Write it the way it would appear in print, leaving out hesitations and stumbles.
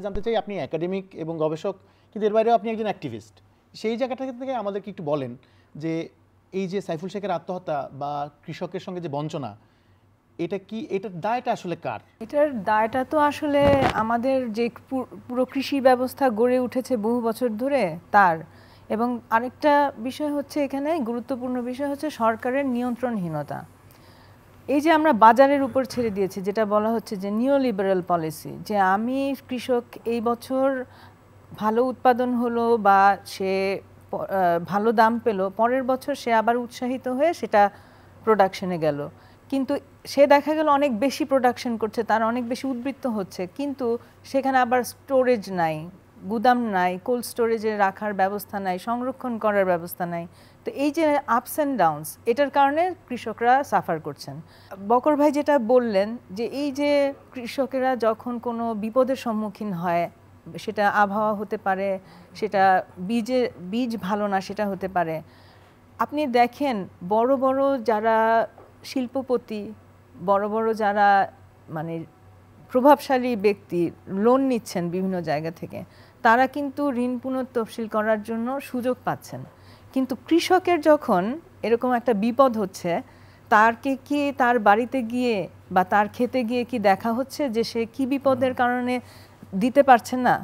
জানতে চাই আপনি একাডেমিক এবং গবেষক, কিন্তু এর বাইরেও আপনি একজন অ্যাক্টিভিস্ট। সেই জায়গাটা থেকে আমাদেরকে একটু বলেন যে এই যে সাইফুল শেখের আত্মহত্যা বা কৃষকের সঙ্গে যে বঞ্চনা, এটা কি, এটার দায়টা আসলে কার? এটার দায়টা তো আসলে আমাদের যে পুরো কৃষি ব্যবস্থা গড়ে উঠেছে বহু বছর ধরে তার। এবং আরেকটা বিষয় হচ্ছে, এখানে গুরুত্বপূর্ণ বিষয় হচ্ছে সরকারের নিয়ন্ত্রণহীনতা। এই যে আমরা বাজারের উপর ছেড়ে দিয়েছি, যেটা বলা হচ্ছে যে নিও লিবারেল পলিসি, যে আমি কৃষক এই বছর ভালো উৎপাদন হলো বা সে ভালো দাম পেলো, পরের বছর সে আবার উৎসাহিত হয়ে সেটা প্রোডাকশনে গেল, কিন্তু সে দেখা গেল অনেক বেশি প্রোডাকশন করছে, তার অনেক বেশি উদ্বৃত্ত হচ্ছে, কিন্তু সেখানে আবার স্টোরেজ নাই, গুদাম নাই, কোল্ড স্টোরেজে রাখার ব্যবস্থা নাই, সংরক্ষণ করার ব্যবস্থা নাই। তো এই যে আপস অ্যান্ড ডাউনস, এটার কারণে কৃষকরা সাফার করছেন। বকর ভাই যেটা বললেন যে এই যে কৃষকেরা যখন কোনো বিপদের সম্মুখীন হয়, সেটা আবহাওয়া হতে পারে, সেটা বীজ ভালো না সেটা হতে পারে। আপনি দেখেন বড় বড় যারা শিল্পপতি, বড় বড় যারা মানে প্রভাবশালী ব্যক্তি লোন নিচ্ছেন বিভিন্ন জায়গা থেকে, তারা কিন্তু ঋণ পুনঃতফসিল করার জন্য সুযোগ পাচ্ছেন। কিন্তু কৃষকের যখন এরকম একটা বিপদ হচ্ছে, তারকে কি তার বাড়িতে গিয়ে বা তার খেতে গিয়ে কি দেখা হচ্ছে যে সে কি বিপদের কারণে দিতে পারছেন না?